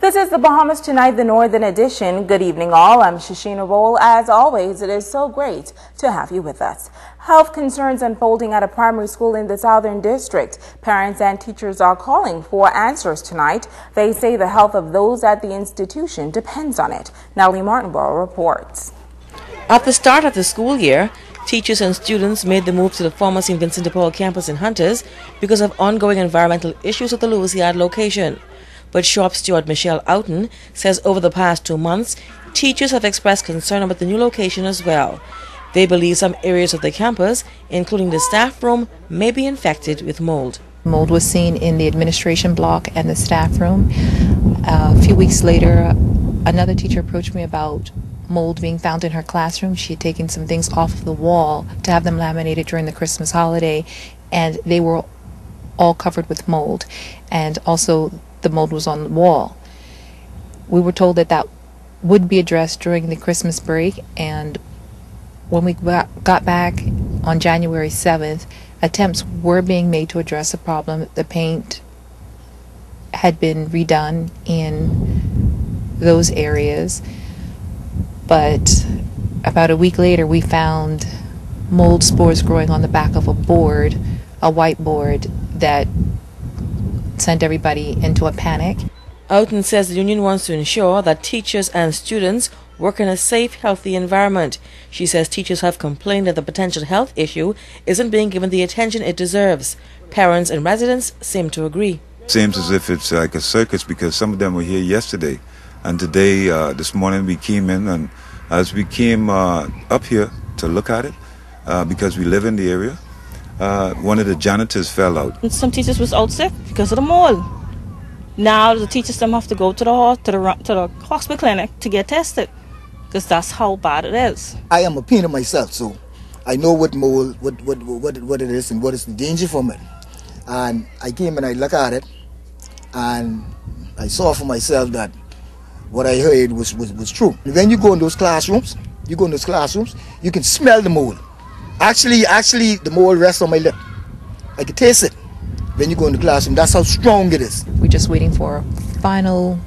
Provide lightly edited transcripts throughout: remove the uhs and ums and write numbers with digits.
This is the Bahamas Tonight, the Northern Edition. Good evening, all. I'm Shasheena Rolle. As always, it is so great to have you with us. Health concerns unfolding at a primary school in the Southern District. Parents and teachers are calling for answers tonight. They say the health of those at the institution depends on it. Nellie Martinborough reports. At the start of the school year, teachers and students made the move to the former St. Vincent de Paul campus in Hunters because of ongoing environmental issues at the Lewis Yard location. But shop steward Michelle Outen says over the past 2 months, teachers have expressed concern about the new location as well. They believe some areas of the campus, including the staff room, may be infected with mold. Mold was seen in the administration block and the staff room. A few weeks later, another teacher approached me about mold being found in her classroom. She had taken some things off of the wall to have them laminated during the Christmas holiday, and they were all covered with mold. And also, the mold was on the wall. We were told that that would be addressed during the Christmas break, and when we got back on January 7th, attempts were being made to address the problem. The paint had been redone in those areas, but about a week later we found mold spores growing on the back of a board, a whiteboard, that sent everybody into a panic. Outen says the union wants to ensure that teachers and students work in a safe, healthy environment. She says teachers have complained that the potential health issue isn't being given the attention it deserves. Parents and residents seem to agree. Seems as if it's like a circus, because some of them were here yesterday, and today, this morning we came in, and as we came up here to look at it, because we live in the area, one of the janitors fell out. Some teachers was out sick because of the mold. Now the teachers them have to go to the hospital clinic to get tested, because that's how bad it is. I am a painter myself, so I know what mold, what it is, and what is the danger from it. And I came and I looked at it, and I saw for myself that what I heard was true. When you go in those classrooms, you can smell the mold. Actually, the mold rests on my lip. I can taste it when you go in the classroom. That's how strong it is. We're just waiting for a final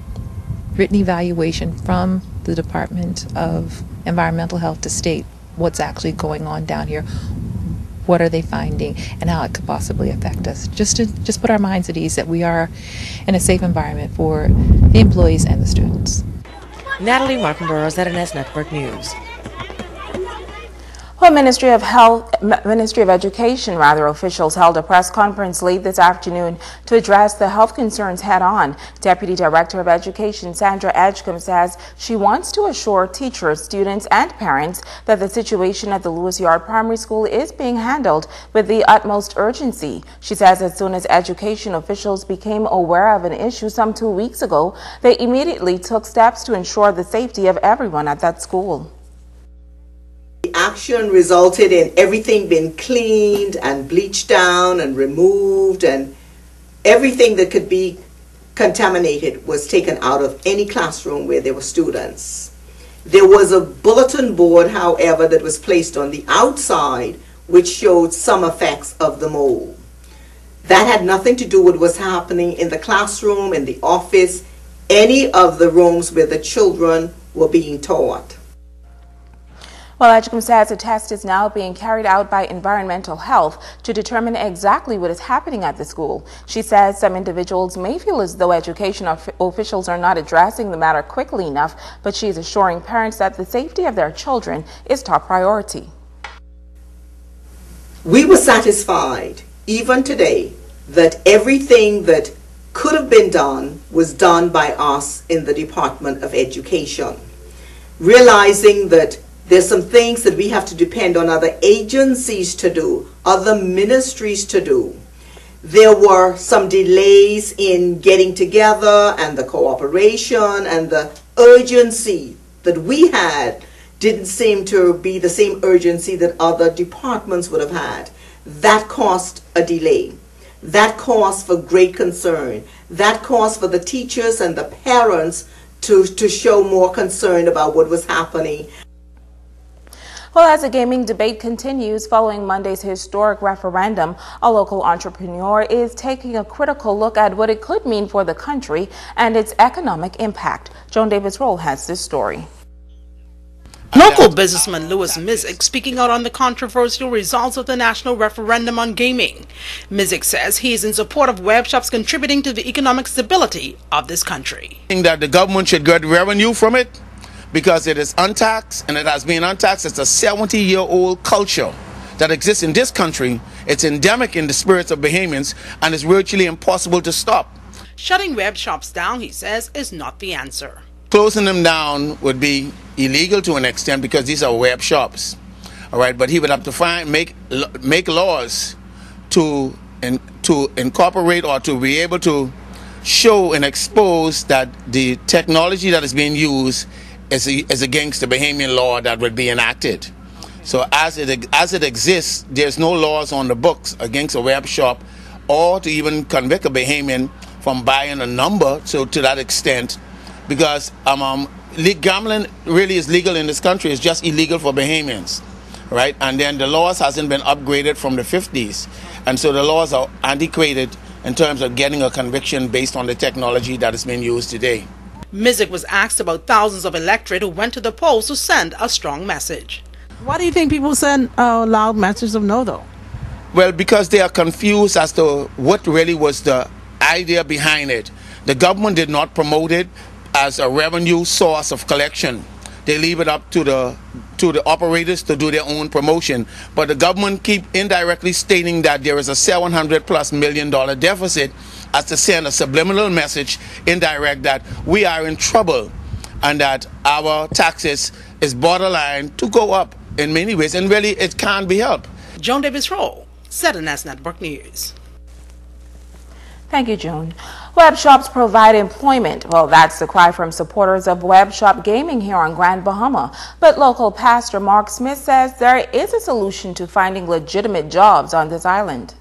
written evaluation from the Department of Environmental Health to state what's actually going on down here, what are they finding, and how it could possibly affect us. Just to put our minds at ease that we are in a safe environment for the employees and the students. Natalie Martinborough, ZNS Network News. Well, Ministry of Education officials held a press conference late this afternoon to address the health concerns head-on. Deputy Director of Education Sandra Edgecombe says she wants to assure teachers, students, and parents that the situation at the Lewis Yard Primary School is being handled with the utmost urgency. She says as soon as education officials became aware of an issue some 2 weeks ago, they immediately took steps to ensure the safety of everyone at that school. The action resulted in everything being cleaned and bleached down and removed, and everything that could be contaminated was taken out of any classroom where there were students. There was a bulletin board, however, that was placed on the outside which showed some effects of the mold. That had nothing to do with what was happening in the classroom, in the office, any of the rooms where the children were being taught. Well, Edgecombe says a test is now being carried out by Environmental Health to determine exactly what is happening at the school. She says some individuals may feel as though education officials are not addressing the matter quickly enough, but she is assuring parents that the safety of their children is top priority. We were satisfied, even today, that everything that could have been done was done by us in the Department of Education, realizing that there's some things that we have to depend on other agencies to do, other ministries to do. There were some delays in getting together, and the cooperation and the urgency that we had didn't seem to be the same urgency that other departments would have had. That caused a delay. That caused for great concern. That caused for the teachers and the parents to show more concern about what was happening. Well, as the gaming debate continues following Monday's historic referendum, a local entrepreneur is taking a critical look at what it could mean for the country and its economic impact. Joan Davis-Rolle has this story. Local businessman Louis Mizik speaking out on the controversial results of the national referendum on gaming. Mizik says he is in support of web shops contributing to the economic stability of this country. I think that the government should get revenue from it because it is untaxed, and it has been untaxed. It's a 70-year-old culture that exists in this country. It's endemic in the spirits of Bahamians, and it's virtually impossible to stop. Shutting web shops down, he says, is not the answer. Closing them down would be illegal to an extent because these are web shops, all right. But he would have to make laws to incorporate or to be able to show and expose that the technology that is being used is against the Bahamian law that would be enacted. So as it exists, there's no laws on the books against a web shop or to even convict a Bahamian from buying a number. So to that extent, because gambling really is legal in this country, it's just illegal for Bahamians, right? And then the laws hasn't been upgraded from the 50s, and so the laws are antiquated in terms of getting a conviction based on the technology that is being used today. Mizik was asked about thousands of electorate who went to the polls to send a strong message. Why do you think people send loud messages of no, though? Well, because they are confused as to what really was the idea behind it. The government did not promote it as a revenue source of collection. They leave it up to the operators to do their own promotion. But the government keep indirectly stating that there is a $700+ million deficit as to send a subliminal message indirect that we are in trouble and that our taxes is borderline to go up in many ways, and really it can't be helped. Joan Davis-Rolle, 7S Network News. Thank you, Joan. Web shops provide employment. Well, that's the cry from supporters of web shop gaming here on Grand Bahama. But local pastor Mark Smith says there is a solution to finding legitimate jobs on this island.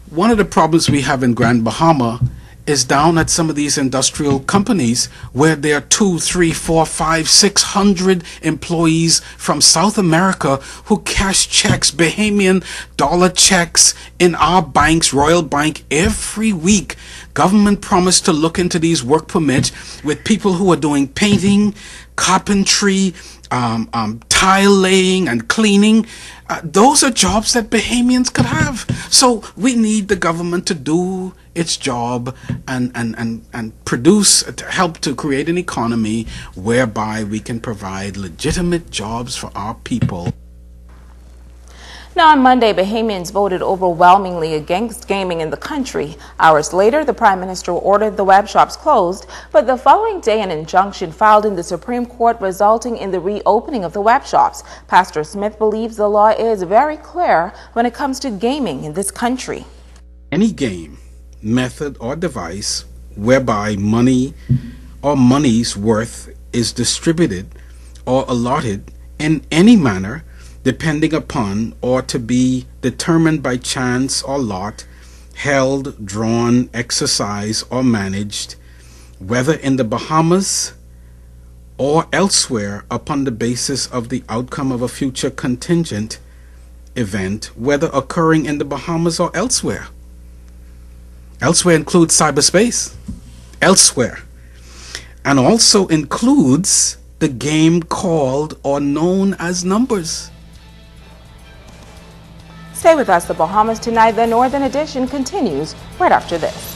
One of the problems we have in Grand Bahama is down at some of these industrial companies where there are 200, 300, 400, 500, 600 employees from South America who cash checks, Bahamian dollar checks in our banks, Royal Bank, every week. Government promised to look into these work permits with people who are doing painting, carpentry, tile laying and cleaning. Those are jobs that Bahamians could have. So we need the government to do its job and produce, to help to create an economy whereby we can provide legitimate jobs for our people. Now, on Monday, Bahamians voted overwhelmingly against gaming in the country. Hours later, the Prime Minister ordered the web shops closed, but the following day an injunction filed in the Supreme Court resulting in the reopening of the web shops. Pastor Smith believes the law is very clear when it comes to gaming in this country. Any game, method or device whereby money or money's worth is distributed or allotted in any manner depending upon or to be determined by chance or lot, held, drawn, exercised, or managed, whether in the Bahamas or elsewhere upon the basis of the outcome of a future contingent event, whether occurring in the Bahamas or elsewhere. Elsewhere includes cyberspace, elsewhere, and also includes the game called or known as numbers. Stay with us. The Bahamas Tonight, the Northern Edition continues right after this.